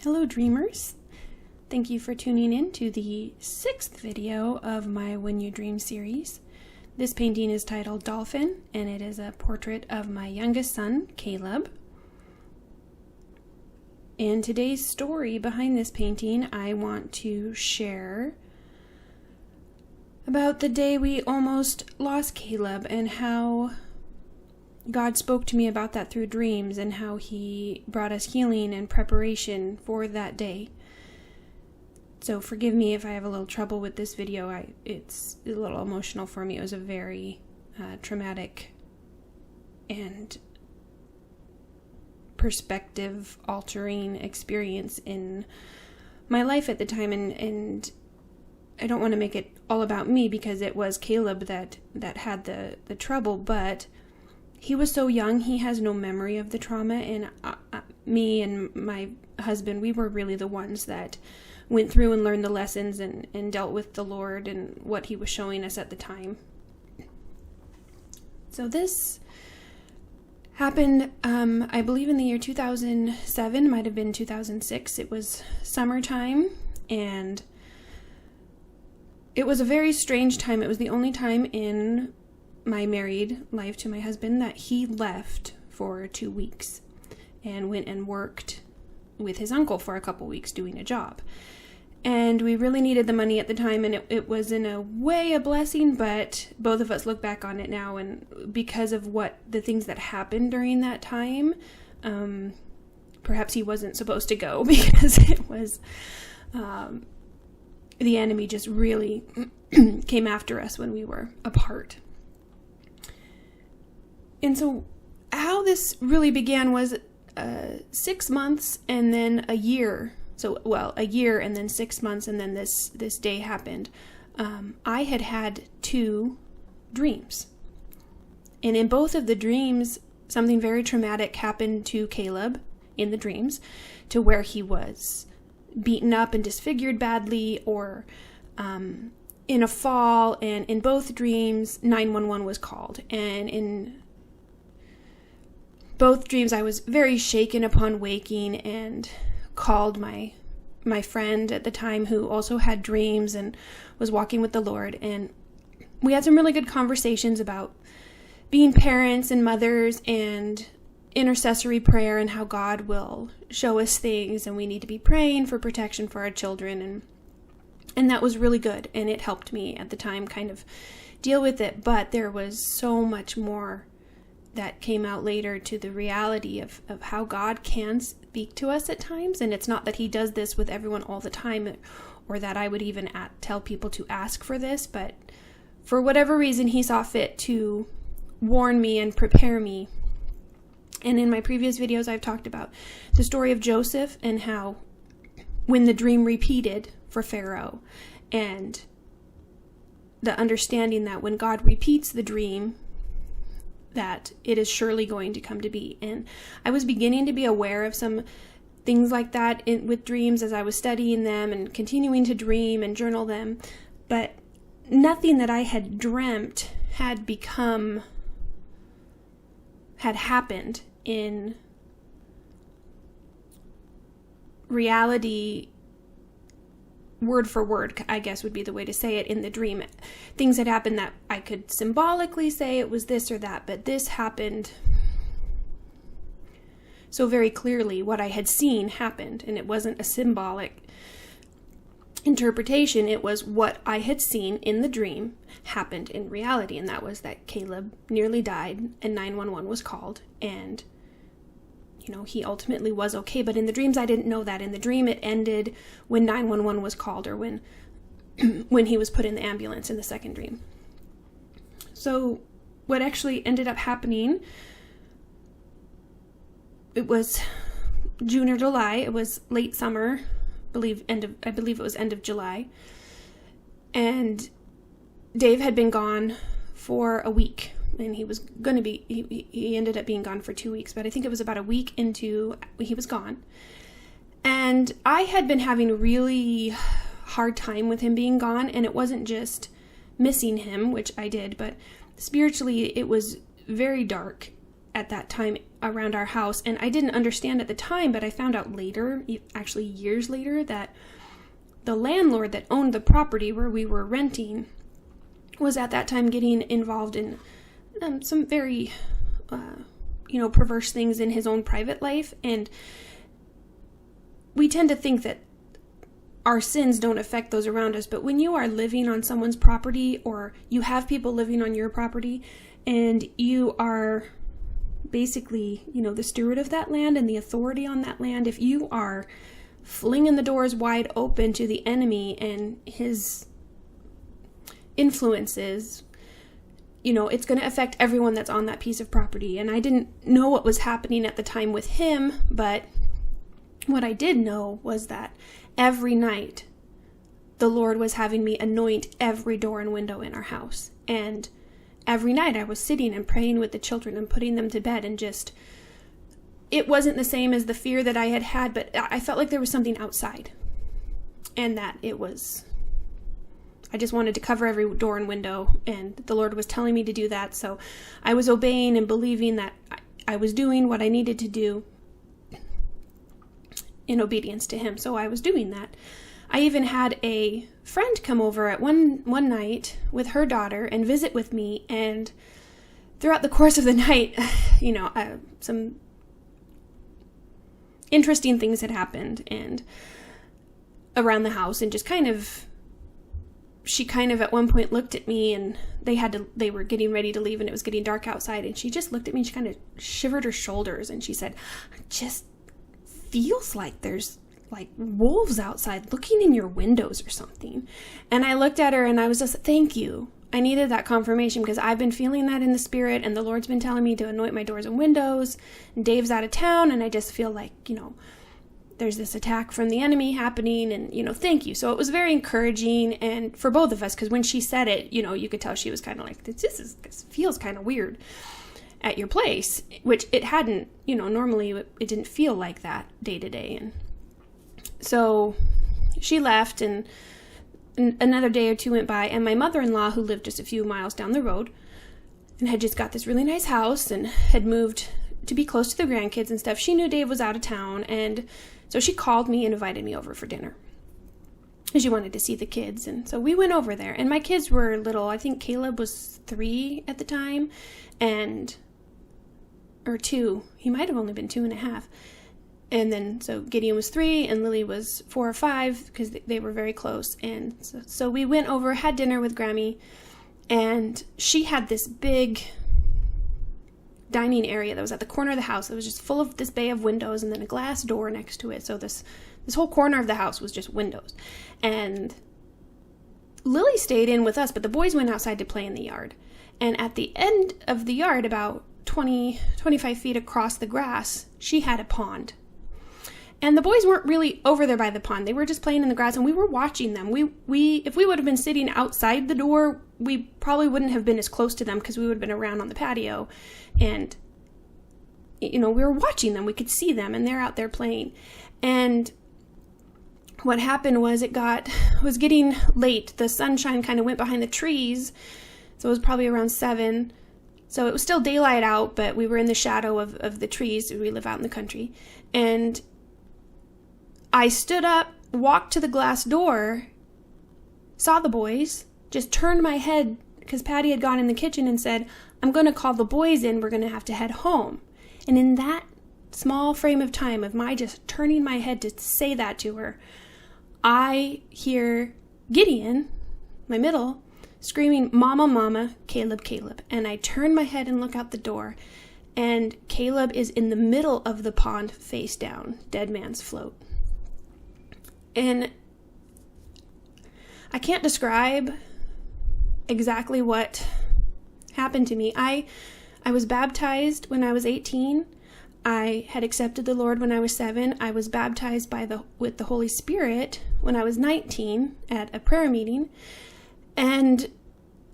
Hello dreamers, thank you for tuning in to the 6th video of my When You Dream series. This painting is titled Dolphin, and it is a portrait of my youngest son, Caleb. And today's story behind this painting, I want to share about the day we almost lost Caleb and how God spoke to me about that through dreams and how He brought us healing and preparation for that day. So forgive me if I have a little trouble with this video. It's a little emotional for me. It was a very traumatic and perspective-altering experience in my life at the time, and I don't want to make it all about me because it was Caleb that had the trouble, but he was so young, he has no memory of the trauma, and me and my husband, we were really the ones that went through and learned the lessons and dealt with the Lord and what He was showing us at the time. So this happened, I believe in the year 2007, might have been 2006. It was summertime, and it was a very strange time. It was the only time in my married life to my husband that he left for 2 weeks and went and worked with his uncle for a couple weeks doing a job. And we really needed the money at the time, and it was in a way a blessing, but both of us look back on it now, and because of the things that happened during that time, perhaps he wasn't supposed to go because it was the enemy just really came after us when we were apart. And so how this really began was 6 months and then a year. So, a year and then 6 months, and then this day happened. I had 2 dreams. And in both of the dreams, something very traumatic happened to Caleb in the dreams, to where he was beaten up and disfigured badly, or in a fall. And in both dreams, 911 was called. And in both dreams, I was very shaken upon waking and called my friend at the time, who also had dreams and was walking with the Lord. And we had some really good conversations about being parents and mothers and intercessory prayer and how God will show us things, and we need to be praying for protection for our children. And that was really good, and it helped me at the time kind of deal with it. But there was so much more that came out later to the reality of how God can speak to us at times. And it's not that He does this with everyone all the time, or that I would even tell people to ask for this, but for whatever reason, He saw fit to warn me and prepare me. And in my previous videos, I've talked about the story of Joseph and how when the dream repeated for Pharaoh, and the understanding that when God repeats the dream, that it is surely going to come to be. And I was beginning to be aware of some things like that with dreams as I was studying them and continuing to dream and journal them. But nothing that I had dreamt had happened in reality, word for word, I guess would be the way to say it, in the dream. Things had happened that I could symbolically say it was this or that, but this happened so very clearly. What I had seen happened, and it wasn't a symbolic interpretation. It was what I had seen in the dream happened in reality, and that was that Caleb nearly died and 911 was called, and he ultimately was okay. But in the dreams, I didn't know that. In the dream, it ended when 911 was called, or when he was put in the ambulance in the second dream. So what actually ended up happening, it was June or July. It was late summer, I believe it was end of July. And Dave had been gone for a week. And he was going to be, he ended up being gone for 2 weeks, but I think it was about a week into he was gone. And I had been having a really hard time with him being gone, and it wasn't just missing him, which I did, but spiritually it was very dark at that time around our house. And I didn't understand at the time, but I found out later, actually years later, that the landlord that owned the property where we were renting was at that time getting involved in some very, perverse things in his own private life. And we tend to think that our sins don't affect those around us. But when you are living on someone's property, or you have people living on your property, and you are basically, the steward of that land and the authority on that land, if you are flinging the doors wide open to the enemy and his influences, it's going to affect everyone that's on that piece of property. And I didn't know what was happening at the time with him, but what I did know was that every night the Lord was having me anoint every door and window in our house. And every night I was sitting and praying with the children and putting them to bed, and it wasn't the same as the fear that I had, but I felt like there was something outside, and that I just wanted to cover every door and window, and the Lord was telling me to do that. So I was obeying and believing that I was doing what I needed to do in obedience to him. So I was doing that. I even had a friend come over at one night with her daughter and visit with me. And throughout the course of the night, some interesting things had happened and around the house, and she kind of at one point looked at me, and they were getting ready to leave, and it was getting dark outside, and she just looked at me and she kind of shivered her shoulders, and she said, "It just feels like there's like wolves outside looking in your windows or something." And I looked at her and I was just, thank you. I needed that confirmation, because I've been feeling that in the spirit, and the Lord's been telling me to anoint my doors and windows, and Dave's out of town, and I just feel like, there's this attack from the enemy happening, and, thank you. So it was very encouraging, and for both of us, because when she said it, you could tell she was kind of like, this feels kind of weird at your place, which it hadn't, normally it didn't feel like that day to day. And so she left, and another day or two went by, and my mother-in-law, who lived just a few miles down the road and had just got this really nice house and had moved to be close to the grandkids and stuff, she knew Dave was out of town, and so she called me and invited me over for dinner. She wanted to see the kids, and so we went over there, and my kids were little. I think Caleb was 3 at the time, or 2. He might have only been 2.5. And then, so Gideon was 3 and Lily was 4 or 5, because they were very close. And so we went over, had dinner with Grammy, and she had this big dining area that was at the corner of the house. It was just full of this bay of windows and then a glass door next to it. So this whole corner of the house was just windows. And Lily stayed in with us, but the boys went outside to play in the yard. And at the end of the yard, about 25 feet across the grass, she had a pond. And the boys weren't really over there by the pond. They were just playing in the grass, and we were watching them. If we would have been sitting outside the door, we probably wouldn't have been as close to them, because we would have been around on the patio. And, we were watching them. We could see them, and they're out there playing. And what happened was it was getting late. The sunshine kind of went behind the trees, so it was probably around 7. So it was still daylight out, but we were in the shadow of the trees. We live out in the country. And I stood up, walked to the glass door, saw the boys, just turned my head, because Patty had gone in the kitchen, and said, "I'm going to call the boys in. We're going to have to head home." And in that small frame of time of my just turning my head to say that to her, I hear Gideon, my middle, screaming, "Mama, Mama, Caleb, Caleb." And I turn my head and look out the door, and Caleb is in the middle of the pond, face down, dead man's float. And I can't describe exactly what happened to me. I was baptized when I was 18. I had accepted the Lord when I was 7. I was baptized with the Holy Spirit when I was 19 at a prayer meeting. And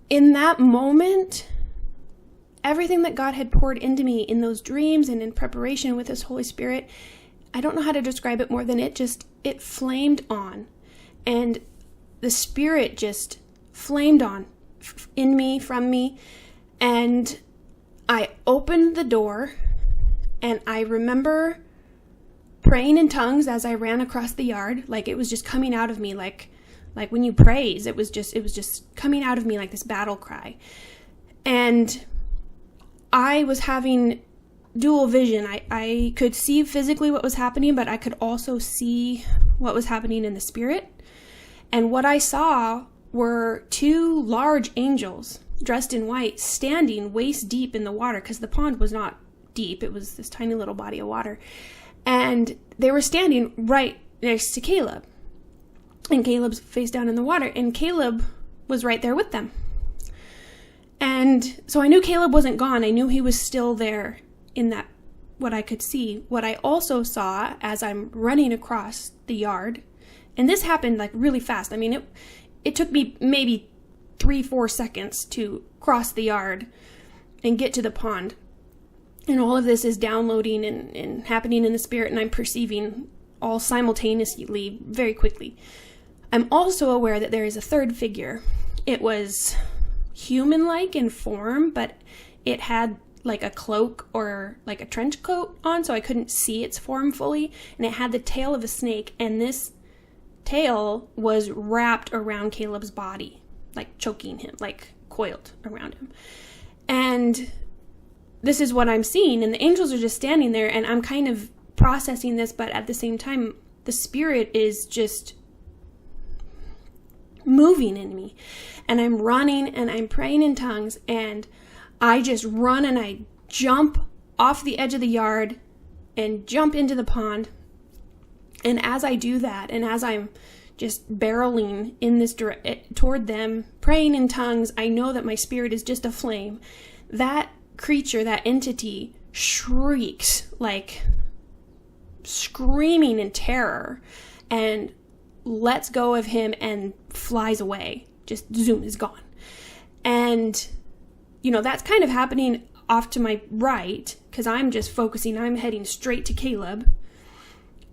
in that moment, everything that God had poured into me in those dreams and in preparation with His Holy Spirit, I don't know how to describe it more than it flamed on. And the Spirit just flamed on in me, from me. And I opened the door, and I remember praying in tongues as I ran across the yard. Like, it was just coming out of me, like when you praise, it was just coming out of me like this battle cry. And I was having dual vision. I could see physically what was happening, but I could also see what was happening in the spirit. And what I saw were two large angels dressed in white standing waist deep in the water, because the pond was not deep. It was this tiny little body of water. And they were standing right next to Caleb. And Caleb's face down in the water. And Caleb was right there with them. And so I knew Caleb wasn't gone. I knew he was still there in that, what I could see. What I also saw as I'm running across the yard, and this happened like really fast. I mean, it took me maybe 3-4 seconds to cross the yard and get to the pond. And all of this is downloading and happening in the spirit, and I'm perceiving all simultaneously very quickly. I'm also aware that there is a third figure. It was human-like in form, but it had like a cloak or like a trench coat on, so I couldn't see its form fully. And it had the tail of a snake, and this tail was wrapped around Caleb's body, like choking him, like coiled around him. And this is what I'm seeing, and the angels are just standing there, and I'm kind of processing this, but at the same time, the spirit is just moving in me. And I'm running, and I'm praying in tongues, and I just run, and I jump off the edge of the yard and jump into the pond. And as I do that, and as I'm just barreling in this toward them, praying in tongues, I know that my spirit is just aflame. That creature, that entity, shrieks, like screaming in terror, and lets go of him and flies away. Just zoom, is gone. And, you know, that's kind of happening off to my right, because I'm just focusing, I'm heading straight to Caleb.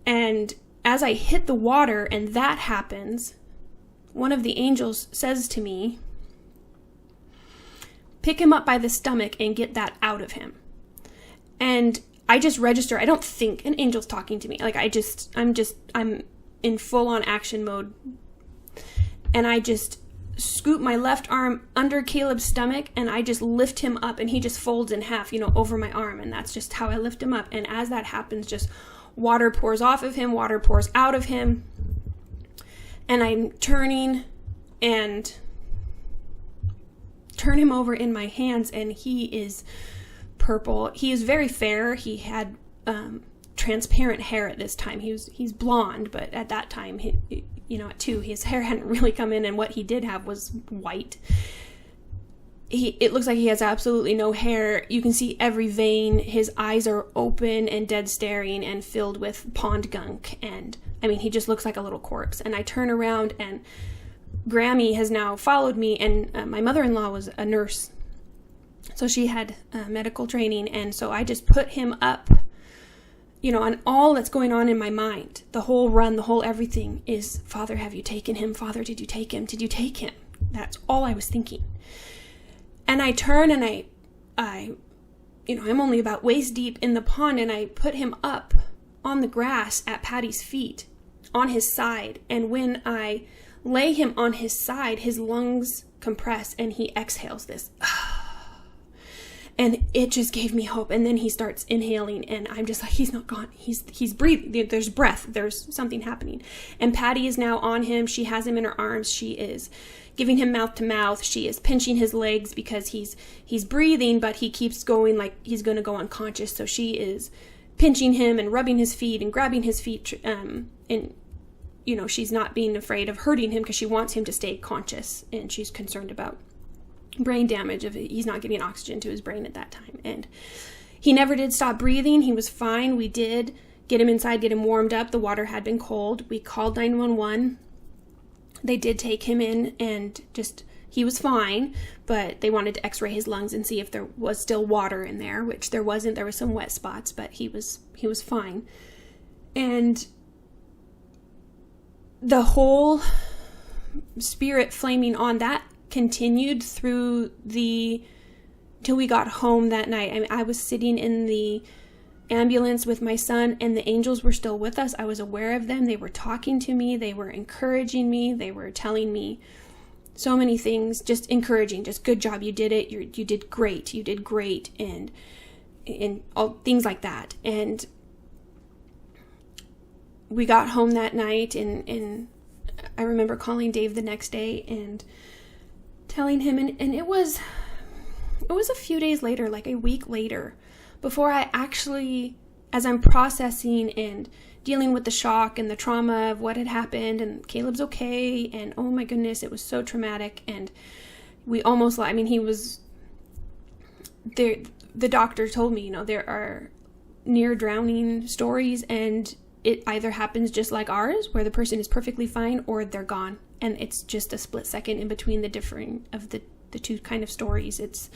And as I hit the water and that happens, one of the angels says to me, pick him up by the stomach and get that out of him. And I just register. I don't think an angel's talking to me. Like, I'm in full on action mode. And I just scoop my left arm under Caleb's stomach, and I just lift him up, and he just folds in half, over my arm. And that's just how I lift him up. And as that happens, just water pours off of him, water pours out of him. And I'm turning and turn him over in my hands, and he is purple. He is very fair. He had transparent hair at this time. He's blonde, but at that time, at 2, his hair hadn't really come in, and what he did have was white. It looks like he has absolutely no hair. You can see every vein. His eyes are open and dead staring and filled with pond gunk, and I mean, he just looks like a little corpse. And I turn around, and Grammy has now followed me, and my mother-in-law was a nurse, so she had medical training, and so I just put him up, and all that's going on in my mind, the whole run, the whole everything is, Father, have you taken him? Father, did you take him? Did you take him? That's all I was thinking. And I turn, and I'm only about waist deep in the pond, and I put him up on the grass at Patty's feet, on his side, and when I lay him on his side, his lungs compress, and he exhales this. And it just gave me hope. And then he starts inhaling, and I'm just like, he's not gone. He's breathing. There's breath. There's something happening. And Patty is now on him. She has him in her arms. She is giving him mouth to mouth. She is pinching his legs because he's breathing, but he keeps going like he's going to go unconscious. So she is pinching him and rubbing his feet and grabbing his feet, and she's not being afraid of hurting him because she wants him to stay conscious, and she's concerned about brain damage if he's not getting oxygen to his brain at that time. And he never did stop breathing. He was fine. We did get him inside, get him warmed up. The water had been cold. We called 911. They did take him in, and he was fine, but they wanted to x-ray his lungs and see if there was still water in there, which there wasn't. There were some wet spots, but he was fine. And the whole spirit flaming on that continued through the till we got home that night. I mean, I was sitting in the ambulance with my son, and the angels were still with us. I was aware of them. They were talking to me. They were encouraging me. They were telling me so many things, just encouraging, just good job. You did it. You did great. You did great. And all things like that. And we got home that night, and I remember calling Dave the next day and telling him, and it was a few days later, like a week later, before I actually, as I'm processing and dealing with the shock and the trauma of what had happened, and Caleb's okay, and oh my goodness, it was so traumatic, and we almost, I mean, he was there. The doctor told me, there are near drowning stories, and it either happens just like ours, where the person is perfectly fine, or they're gone, and it's just a split second in between the differing of the two kind of stories. It's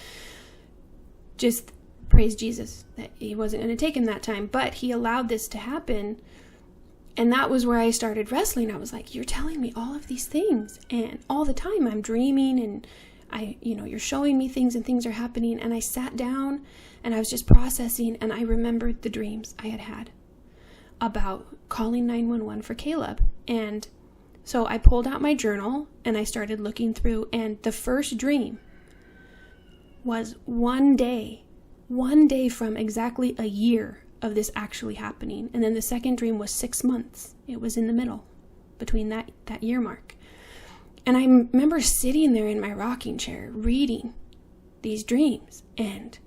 just praise Jesus that he wasn't going to take him that time, but he allowed this to happen. And that was where I started wrestling. I was like, you're telling me all of these things, and all the time I'm dreaming, and you're showing me things, and things are happening. And I sat down and I was just processing, and I remembered the dreams I had about calling 911 for Caleb. And so I pulled out my journal and I started looking through, and the first dream was one day from exactly a year of this actually happening. And then the second dream was 6 months. It was in the middle between that year mark. And I remember sitting there in my rocking chair reading these dreams and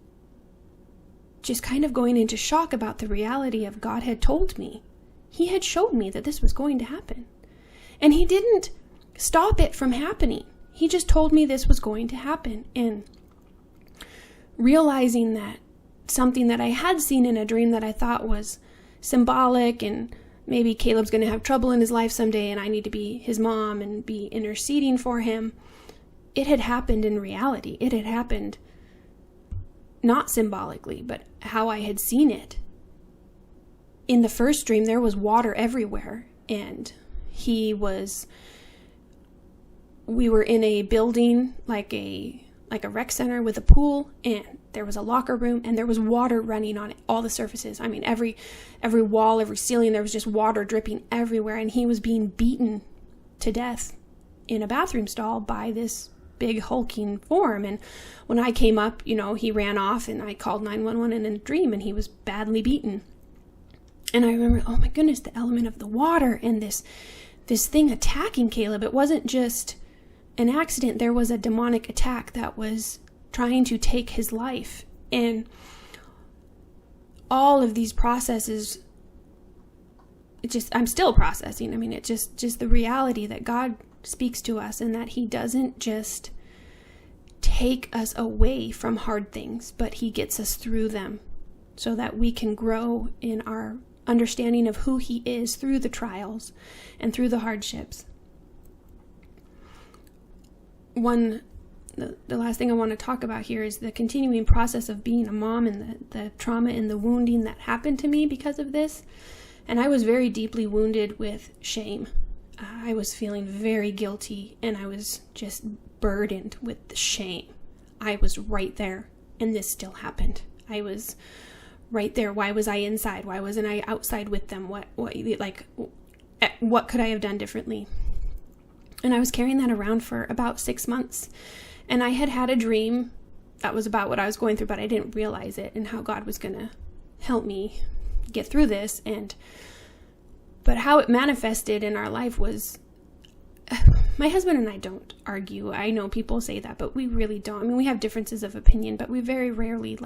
just kind of going into shock about the reality of God had told me. He had showed me that this was going to happen. And he didn't stop it from happening. He just told me this was going to happen. And realizing that something that I had seen in a dream that I thought was symbolic, and maybe Caleb's going to have trouble in his life someday, and I need to be his mom and be interceding for him. It had happened in reality. It had happened not symbolically, but how I had seen it. In the first dream, there was water everywhere, and we were in a building like a rec center with a pool, and there was a locker room, and there was water running on it, all the surfaces. I mean, every wall, every ceiling, there was just water dripping everywhere, and he was being beaten to death in a bathroom stall by this big hulking form. And when I came up, he ran off, and I called 911 in a dream, and he was badly beaten. And I remember, oh my goodness, the element of the water and this thing attacking Caleb. It wasn't just an accident. There was a demonic attack that was trying to take his life. And all of these processes, I'm still processing. I mean, it's just the reality that God speaks to us, and that he doesn't just take us away from hard things, but he gets us through them so that we can grow in our understanding of who he is through the trials and through the hardships. The last thing I want to talk about here is the continuing process of being a mom, and the trauma and the wounding that happened to me because of this. And I was very deeply wounded with shame. I was feeling very guilty, and I was just burdened with the shame. I was right there, and this still happened. I was right there. Why was I inside? Why wasn't I outside with them? What could I have done differently? And I was carrying that around for about 6 months. And I had a dream that was about what I was going through, but I didn't realize it, and how God was going to help me get through this. But how it manifested in our life was, my husband and I don't argue. I know people say that, but we really don't. I mean, we have differences of opinion, but we very rarely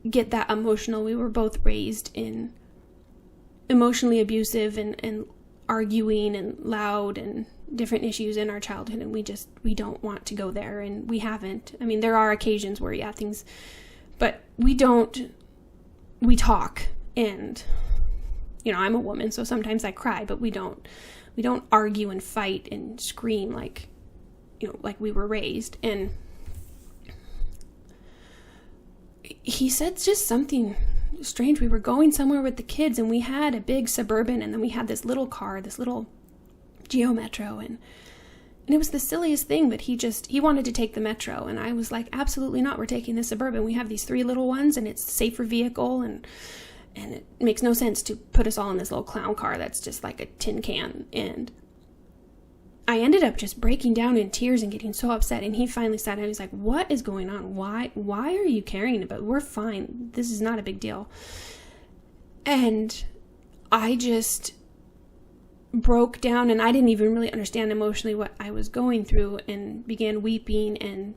get that emotional. We were both raised in emotionally abusive and arguing and loud and different issues in our childhood, and we don't want to go there, and we haven't. I mean, there are occasions where things, but we talk, and I'm a woman, so sometimes I cry, but we don't argue and fight and scream like we were raised. And he said just something strange. We were going somewhere with the kids, and we had a big Suburban, and then we had this little car, this little Geo Metro, and And it was the silliest thing, but he wanted to take the Metro. And I was like, absolutely not. We're taking the Suburban. We have these 3 little ones, and it's a safer vehicle. And it makes no sense to put us all in this little clown car that's just like a tin can. And I ended up just breaking down in tears and getting so upset. And he finally sat down and he was like, what is going on? Why are you carrying it? But we're fine. This is not a big deal. And I just broke down, and I didn't even really understand emotionally what I was going through, and began weeping and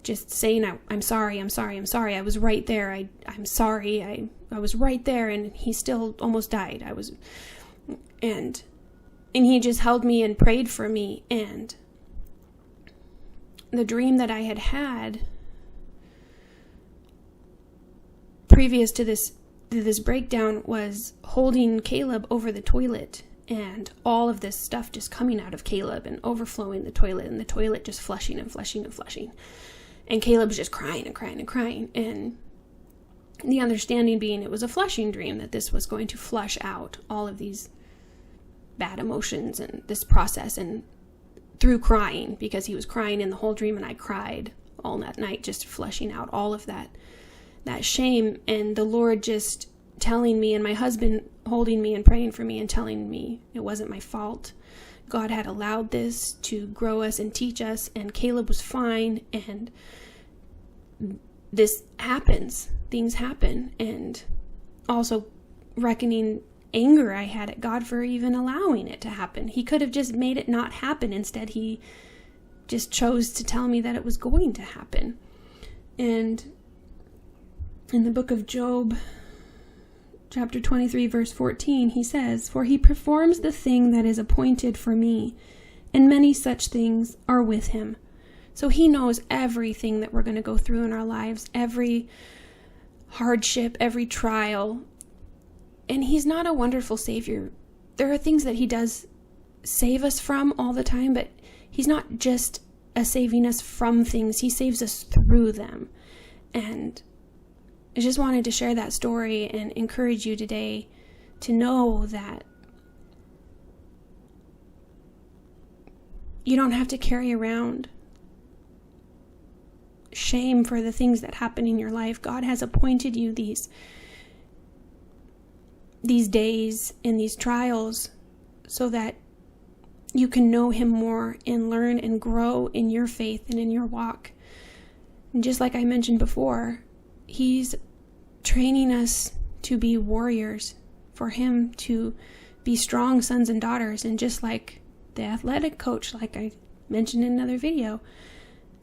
just saying, I'm sorry. I was right there. I'm sorry. I was right there. And he still almost died. And he just held me and prayed for me. And the dream that I had previous to this breakdown was holding Caleb over the toilet, and all of this stuff just coming out of Caleb and overflowing the toilet, and the toilet just flushing and flushing and flushing. And Caleb's just crying and crying and crying. And the understanding being it was a flushing dream, that this was going to flush out all of these bad emotions and this process, and through crying, because he was crying in the whole dream, and I cried all that night, just flushing out all of that shame. And the Lord just telling me, and my husband holding me and praying for me and telling me it wasn't my fault. God had allowed this to grow us and teach us, and Caleb was fine. And this happens. Things happen. And also reckoning anger I had at God for even allowing it to happen. He could have just made it not happen. Instead, he just chose to tell me that it was going to happen. And in the book of Job, chapter 23, verse 14, he says, "For he performs the thing that is appointed for me, and many such things are with him." So he knows everything that we're going to go through in our lives, every hardship, every trial. And he's not a wonderful Savior. There are things that he does save us from all the time, but he's not just saving us from things. He saves us through them. And I just wanted to share that story and encourage you today to know that you don't have to carry around shame for the things that happen in your life. God has appointed you these days and these trials so that you can know him more and learn and grow in your faith and in your walk. And just like I mentioned before, he's training us to be warriors, for him to be strong sons and daughters. And just like the athletic coach, like I mentioned in another video,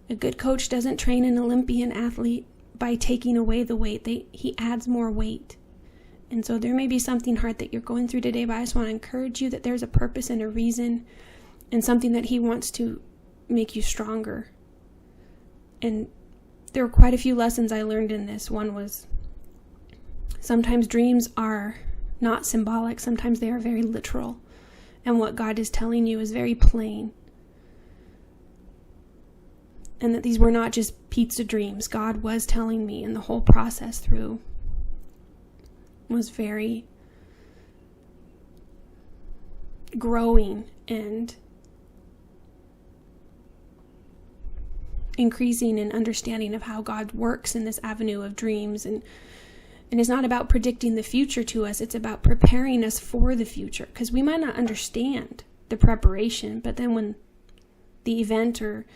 a good coach doesn't train an Olympian athlete by taking away the weight. He adds more weight. And so there may be something hard that you're going through today, but I just want to encourage you that there's a purpose and a reason and something that he wants to make you stronger. And there were quite a few lessons I learned in this. One was sometimes dreams are not symbolic. Sometimes they are very literal. And what God is telling you is very plain. And that these were not just pizza dreams. God was telling me, and the whole process through was very growing and increasing in understanding of how God works in this avenue of dreams. And it's not about predicting the future to us. It's about preparing us for the future, because we might not understand the preparation, but then when the event or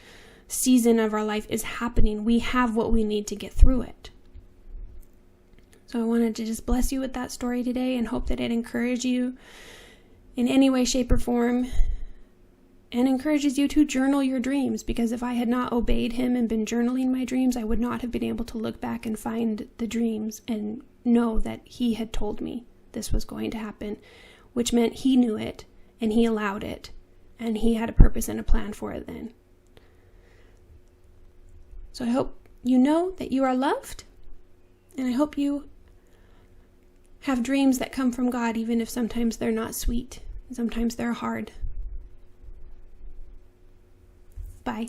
season of our life is happening, we have what we need to get through it. So I wanted to just bless you with that story today and hope that it encourages you in any way, shape, or form, and encourages you to journal your dreams, because if I had not obeyed him and been journaling my dreams, I would not have been able to look back and find the dreams and know that he had told me this was going to happen, which meant he knew it and he allowed it and he had a purpose and a plan for it then. So I hope you know that you are loved, and I hope you have dreams that come from God, even if sometimes they're not sweet, sometimes they're hard. Bye.